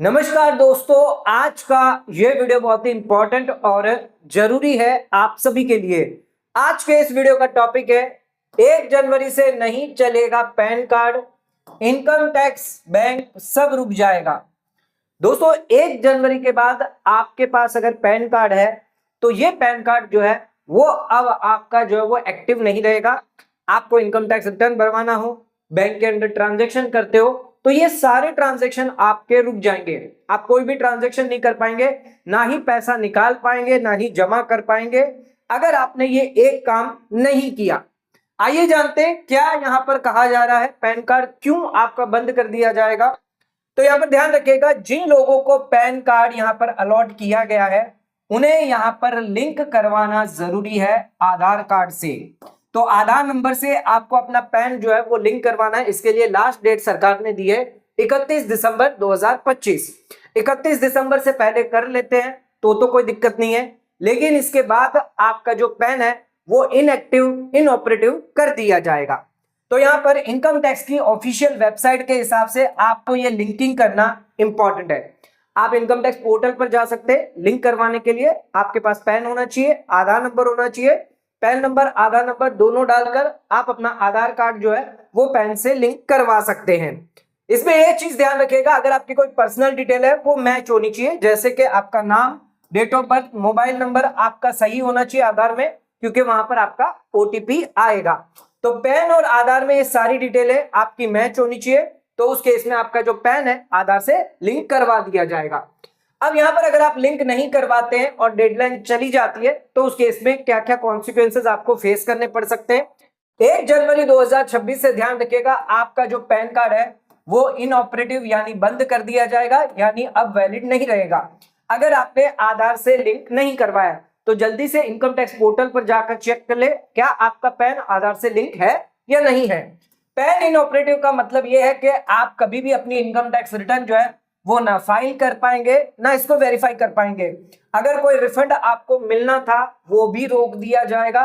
नमस्कार दोस्तों, आज का ये वीडियो बहुत ही इंपॉर्टेंट और जरूरी है आप सभी के लिए। आज के इस वीडियो का टॉपिक है 1 जनवरी से नहीं चलेगा pan card, income tax, bank सब रुक जाएगा। दोस्तों 1 जनवरी के बाद आपके पास अगर पैन कार्ड है तो ये पैन कार्ड जो है वो अब आपका जो है वो एक्टिव नहीं रहेगा। आपको इनकम टैक्स रिटर्न भरवाना हो, बैंक के अंदर ट्रांजैक्शन करते हो तो ये सारे ट्रांजैक्शन आपके रुक जाएंगे। आप कोई भी ट्रांजैक्शन नहीं कर पाएंगे, ना ही पैसा निकाल पाएंगे, ना ही जमा कर पाएंगे अगर आपने ये एक काम नहीं किया। आइए जानते हैं क्या यहाँ पर कहा जा रहा है, पैन कार्ड क्यों आपका बंद कर दिया जाएगा। तो यहाँ पर ध्यान रखिएगा, जिन लोगों को पैन कार्ड यहाँ पर अलॉट किया गया है उन्हें यहाँ पर लिंक करवाना जरूरी है आधार कार्ड से। तो आधार नंबर से आपको अपना पैन जो है वो लिंक करवाना है। इसके लिए लास्ट डेट सरकार ने दी है 31 दिसंबर 2025। 31 दिसंबर से पहले कर लेते हैं तो कोई दिक्कत नहीं है, लेकिन इसके बाद आपका जो पैन है वो इनएक्टिव, इनऑपरेटिव कर दिया जाएगा। तो यहाँ पर इनकम टैक्स की ऑफिशियल वेबसाइट के हिसाब से आपको ये लिंकिंग करना इंपॉर्टेंट है। आप इनकम टैक्स पोर्टल पर जा सकते हैं। लिंक करवाने के लिए आपके पास पैन होना चाहिए, आधार नंबर होना चाहिए। पैन नंबर, आधार नंबर दोनों डालकर आप अपना आधार कार्ड जो है वो पैन से लिंक करवा सकते हैं। इसमें एक चीज ध्यान रखिएगा, अगर आपकी कोई पर्सनल डिटेल है वो मैच होनी चाहिए, जैसे कि आपका नाम, date of birth, mobile number आपका सही होना चाहिए आधार में, क्योंकि वहां पर आपका ओटीपी आएगा। तो पैन और आधार में ये सारी डिटेलें आपकी मैच होनी चाहिए, तो उस केस में आपका जो पैन है आधार से लिंक करवा दिया जाएगा। अब यहाँ पर अगर आप लिंक नहीं करवाते हैं और डेडलाइन चली जाती है तो उस केस में क्या क्या कॉन्सिक्वेंसेस आपको फेस करने पड़ सकते हैं। 1 जनवरी 2026 से ध्यान रखिएगा, आपका जो पैन कार्ड है वो इनऑपरेटिव यानी बंद कर दिया जाएगा, यानी अब वैलिड नहीं रहेगा। अगर आपने आधार से लिंक नहीं करवाया तो जल्दी से इनकम टैक्स पोर्टल पर जाकर चेक कर ले क्या आपका पैन आधार से लिंक है या नहीं है। पैन इनऑपरेटिव का मतलब यह है कि आप कभी भी अपनी इनकम टैक्स रिटर्न जो है वो ना फाइल कर पाएंगे, ना इसको वेरीफाई कर पाएंगे। अगर कोई रिफंड आपको मिलना था वो भी रोक दिया जाएगा।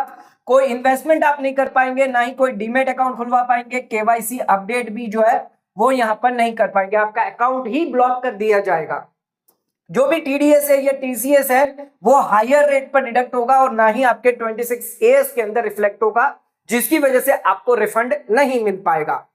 कोई इन्वेस्टमेंट आप नहीं कर पाएंगे, ना ही कोई डीमेट अकाउंट खुलवा पाएंगे। केवाईसी अपडेट भी जो है वो यहां पर नहीं कर पाएंगे, आपका अकाउंट ही ब्लॉक कर दिया जाएगा। जो भी टीडीएस है या टीसीएस है वो हायर रेट पर डिडक्ट होगा और ना ही आपके 26AS के अंदर रिफ्लेक्ट होगा, जिसकी वजह से आपको रिफंड नहीं मिल पाएगा।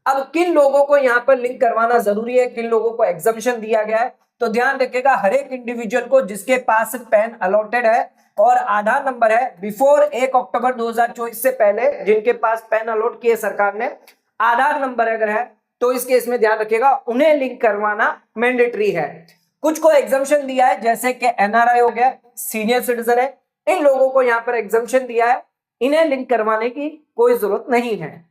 अब किन लोगों को यहाँ पर लिंक करवाना जरूरी है, किन लोगों को एग्जम्पशन दिया गया है, तो ध्यान रखिएगा, हर एक इंडिविजुअल को जिसके पास पैन अलॉटेड है और आधार नंबर है बिफोर 1 अक्टूबर 2024 से पहले, जिनके पास पैन अलॉट किए सरकार ने, आधार नंबर अगर है तो इस केस में ध्यान रखिएगा उन्हें लिंक करवाना मैंडेटरी है। कुछ को एग्जम्पशन दिया है, जैसे कि एनआरआई हो गया, सीनियर सिटीजन है, इन लोगों को यहाँ पर एग्जम्पशन दिया है, इन्हें लिंक करवाने की कोई जरूरत नहीं है।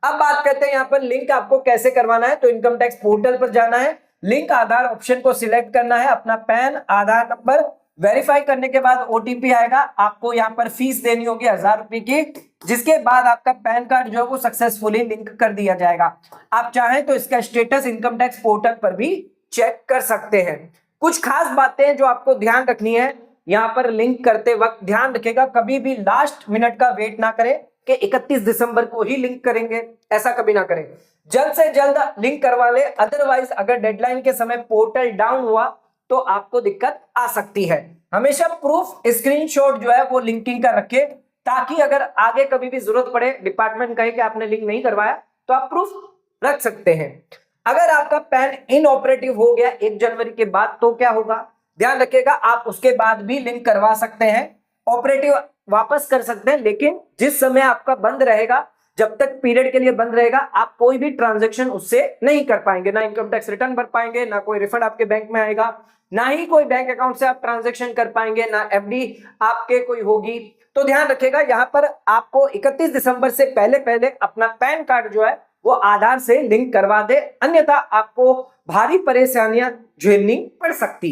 अब बात करते हैं यहाँ पर लिंक आपको कैसे करवाना है। तो इनकम टैक्स पोर्टल पर जाना है, लिंक आधार ऑप्शन को सिलेक्ट करना है, अपना पैन, आधार नंबर वेरीफाई करने के बाद ओटीपी आएगा। आपको यहाँ पर फीस देनी होगी 1000 रुपए की, जिसके बाद आपका पैन कार्ड जो है वो सक्सेसफुली लिंक कर दिया जाएगा। आप चाहें तो इसका स्टेटस इनकम टैक्स पोर्टल पर भी चेक कर सकते हैं। कुछ खास बातें जो आपको ध्यान रखनी है यहाँ पर लिंक करते वक्त, ध्यान रखिएगा कभी भी लास्ट मिनट का वेट ना करें कि 31 दिसंबर को ही लिंक करेंगे, ऐसा कभी ना करें। जल्द से जल्द लिंक करवा ले, अदरवाइज अगर डेडलाइन के समय पोर्टल डाउन हुआ तो आपको दिक्कत आ सकती है। हमेशा प्रूफ स्क्रीनशॉट जो है वो लिंकिंग का रखें, ताकि अगर आगे कभी भी जरूरत पड़े, डिपार्टमेंट कहे कि आपने लिंक नहीं करवाया, तो आप प्रूफ रख सकते हैं। अगर आपका पैन इनऑपरेटिव हो गया 1 जनवरी के बाद तो क्या होगा, ध्यान रखिएगा, आप उसके बाद भी लिंक करवा सकते हैं, ऑपरेटिव वापस कर सकते हैं, लेकिन जिस समय आपका बंद रहेगा, जब तक पीरियड के लिए बंद रहेगा, आप कोई भी ट्रांजैक्शन उससे नहीं कर पाएंगे, ना इनकम टैक्स रिटर्न भर पाएंगे, ना कोई रिफंड आपके बैंक में आएगा, ना ही कोई बैंक अकाउंट से आप ट्रांजैक्शन कर पाएंगे, ना एफडी आपके कोई होगी। तो ध्यान रखिएगा, यहाँ पर आपको 31 दिसंबर से पहले पहले अपना पैन कार्ड जो है वो आधार से लिंक करवा दे, अन्यथा आपको भारी परेशानियां झेलनी पड़ सकती है।